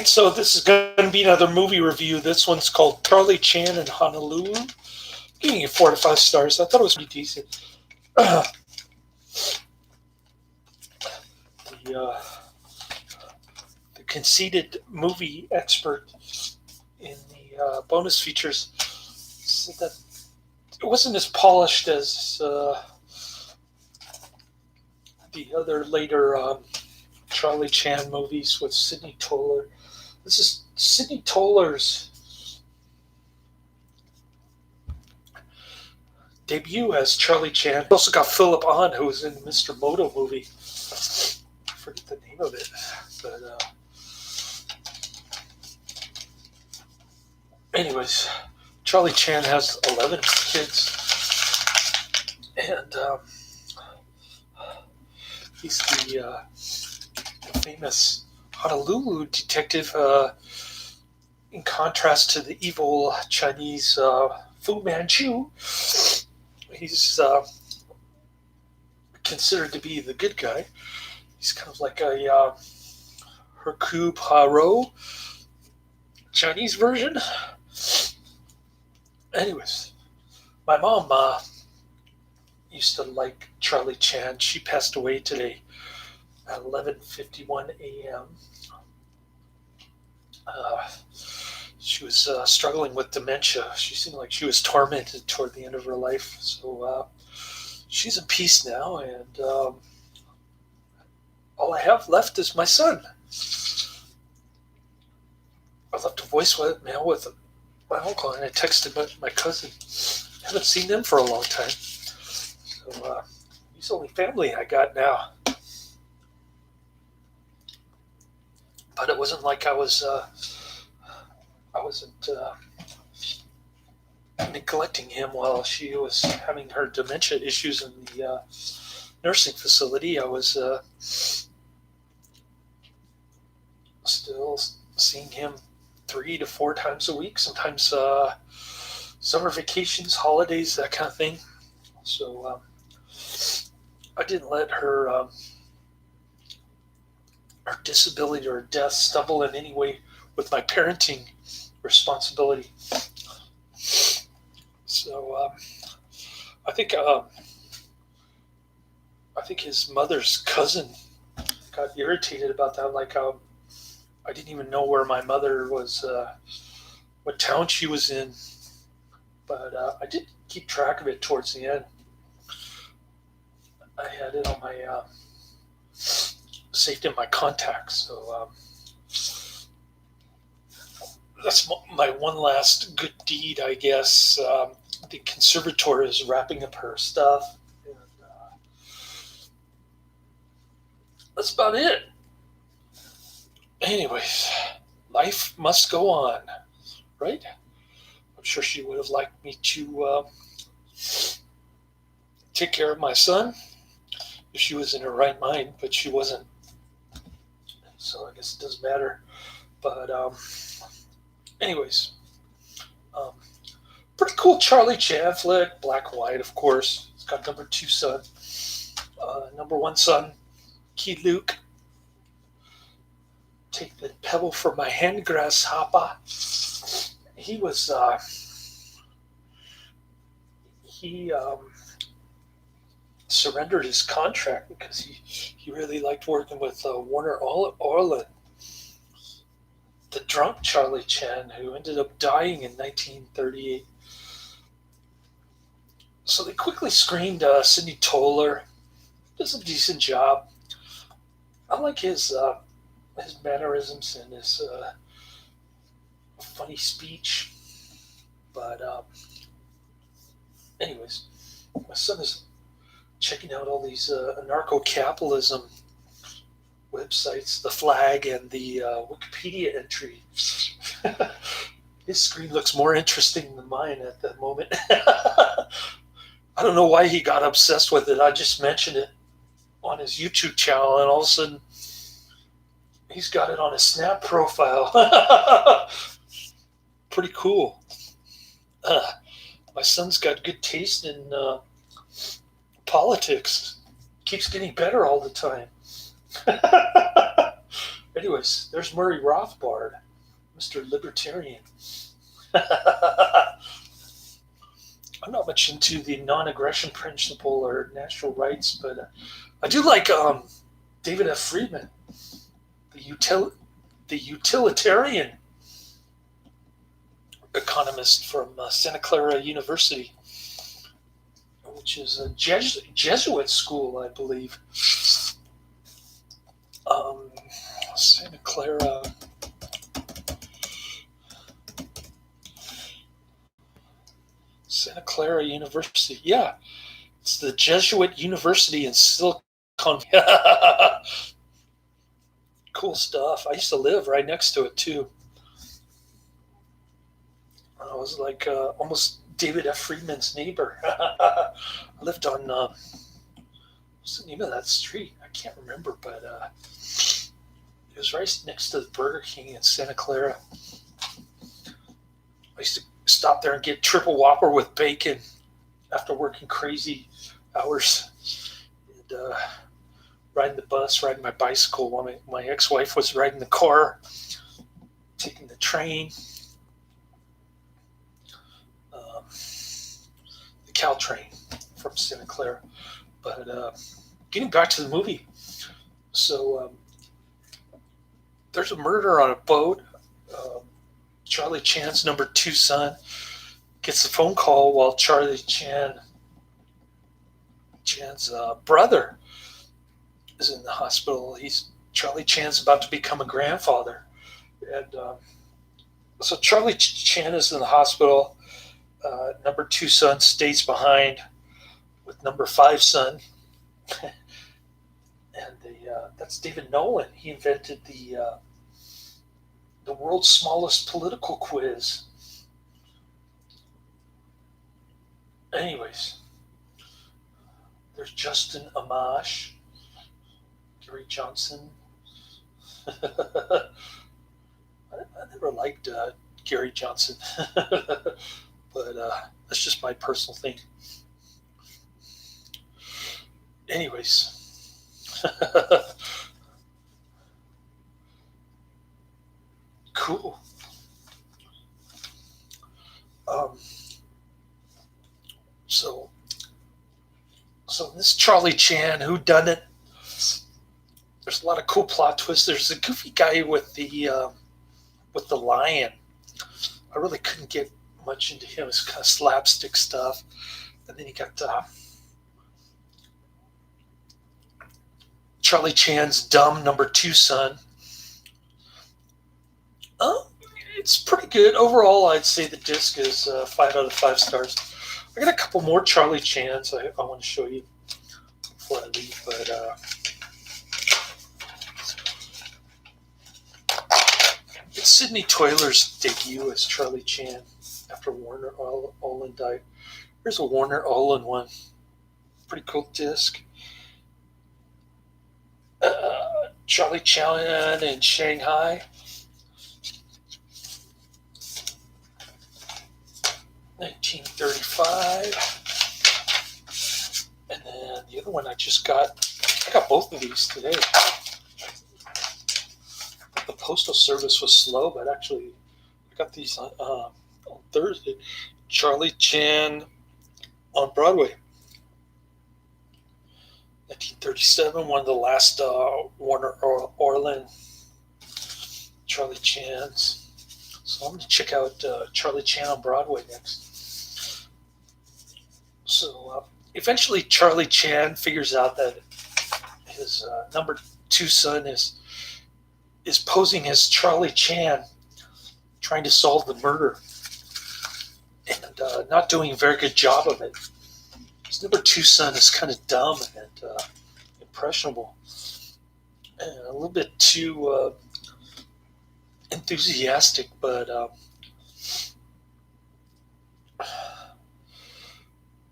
So this is going to be another movie review. This one's called Charlie Chan in Honolulu. Giving it 4 to 5 stars. I thought it was pretty decent. the the conceited movie expert in the bonus features said that it wasn't as polished as the other later Charlie Chan movies with Sidney Toler. This is Sidney Toler's debut as Charlie Chan. We also got Philip on, who was in the Mr. Moto movie. I forget the name of it, but anyways, Charlie Chan has 11 kids, and he's the famous Honolulu detective. In contrast to the evil Chinese Fu Manchu, he's considered to be the good guy. He's kind of like a Hercule Poirot Chinese version. Anyways, my mom used to like Charlie Chan. She passed away today at 11:51 a.m. She was struggling with dementia. She seemed like she was tormented toward the end of her life. So she's in peace now, and all I have left is my son. I left a voicemail with my uncle, and I texted my cousin. I haven't seen them for a long time. So he's the only family I got now. But it wasn't like I wasn't neglecting him while she was having her dementia issues in the nursing facility. I was still seeing him 3 to 4 times a week, sometimes summer vacations, holidays, that kind of thing. So I didn't let her disability or death stumble in any way with my parenting responsibility. So I think his mother's cousin got irritated about that. Like I didn't even know where my mother was, what town she was in, but I did keep track of it towards the end. I had it on my saved in my contacts. So that's my one last good deed, I guess. The conservator is wrapping up her stuff. And, that's about it. Anyways, life must go on, right? I'm sure she would have liked me to take care of my son if she was in her right mind, but she wasn't. So I guess it doesn't matter. But anyways, um, pretty cool Charlie Chan flick, black and white, of course. It's got number 2 son, number 1 son, Key Luke. Take the pebble from my hand, grasshopper. He was he surrendered his contract because he really liked working with Warner Orland, the drunk Charlie Chan, who ended up dying in 1938. So they quickly screened Sidney Toler. Does a decent job. I like his mannerisms and his funny speech. But anyways, my son is checking out all these anarcho-capitalism websites, the Flag and the Wikipedia entry. His screen looks more interesting than mine at the moment. I don't know why he got obsessed with it. I just mentioned it on his YouTube channel, and all of a sudden, he's got it on his Snap profile. Pretty cool. My son's got good taste in politics. Keeps getting better all the time. Anyways, there's Murray Rothbard, Mr. Libertarian. I'm not much into the non-aggression principle or natural rights, but I do like David F. Friedman, the utilitarian economist from Santa Clara University, which is a Jesuit school, I believe. Santa Clara University. Yeah, it's the Jesuit University in Silicon Valley. Cool stuff. I used to live right next to it too. I was like almost David F. Friedman's neighbor. I lived on what's the name of that street? I can't remember, but it was right next to the Burger King in Santa Clara. I used to stop there and get triple Whopper with bacon after working crazy hours. And riding the bus, riding my bicycle while my ex-wife was riding the car, taking the train, the Caltrain from Santa Clara. But getting back to the movie, so there's a murder on a boat. Charlie Chan's number 2 son gets a phone call while Charlie Chan's brother is in the hospital. Charlie Chan's about to become a grandfather, and so Charlie Chan is in the hospital. Number 2 son stays behind with number 5 son, and that's David Nolan. He invented the world's smallest political quiz. Anyways, there's Justin Amash, Gary Johnson. I never liked Gary Johnson, but that's just my personal thing. Anyways. Cool. So this Charlie Chan whodunit, there's a lot of cool plot twists. There's a goofy guy with the lion. I really couldn't get much into him. It's kind of slapstick stuff. And then you got Charlie Chan's dumb number 2 son. It's pretty good. Overall, I'd say the disc is 5 out of 5 stars. I got a couple more Charlie Chans I want to show you before I leave, but it's Sidney Toler's debut as Charlie Chan after Warner Olin died. Here's a Warner Olin one. Pretty cool disc. Charlie Chan in Shanghai. 1935. And then the other one I got both of these today. The postal service was slow, but actually I got these on Thursday. Charlie Chan on Broadway. 1937, one of the last Warner Orlin Charlie Chans. So I'm going to check out Charlie Chan on Broadway next. So eventually Charlie Chan figures out that his number 2 son is posing as Charlie Chan, trying to solve the murder, and not doing a very good job of it. His number 2 son is kind of dumb and impressionable, and a little bit too enthusiastic, but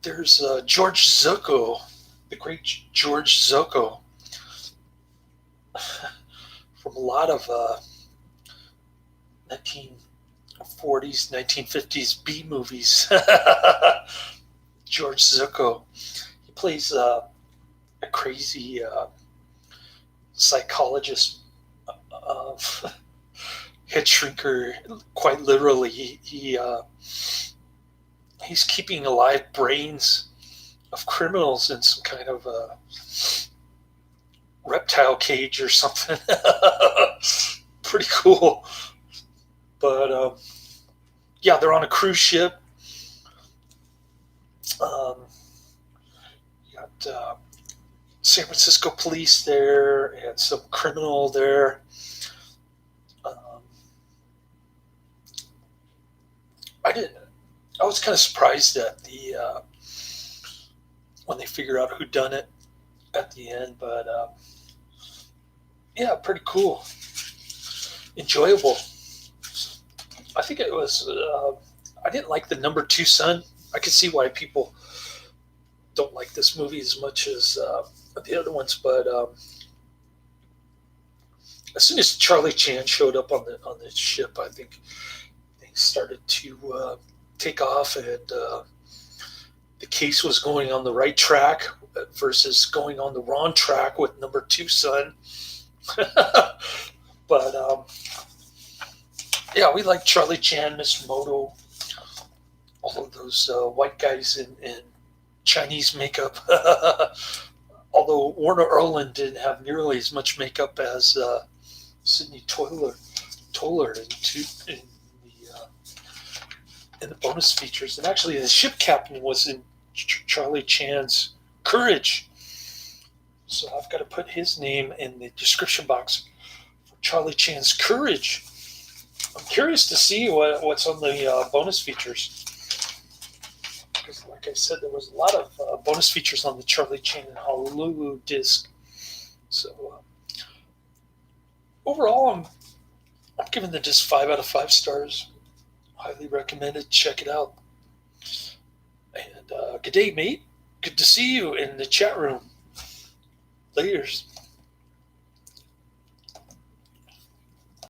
there's George Zucco, the great George Zucco, from a lot of 1940s, 1950s B movies. George Zucco. He plays a crazy psychologist uh, head shrinker. Quite literally, he's keeping alive brains of criminals in some kind of reptile cage or something. Pretty cool. But yeah, they're on a cruise ship. You got San Francisco police there and some criminal there. Um, I was kind of surprised that when they figure out who done it at the end, but yeah, pretty cool, enjoyable. I think it was. I didn't like the number two son. I could see why people don't like this movie as much as the other ones, but as soon as Charlie Chan showed up on the ship, I think things started to take off, and the case was going on the right track versus going on the wrong track with number two son. But yeah, we like Charlie Chan, Miss Moto, all of those white guys in Chinese makeup. Although Warner Erland didn't have nearly as much makeup as Sidney Toler in the bonus features. And actually, the ship captain was in Charlie Chan's Courage. So I've got to put his name in the description box for Charlie Chan's Courage. I'm curious to see what's on the bonus features. Because, like I said, there was a lot of bonus features on the Charlie Chan and Honolulu disc. So overall, I'm giving the disc 5 out of 5 stars. Highly recommended. Check it out. And good day, mate. Good to see you in the chat room. Laters.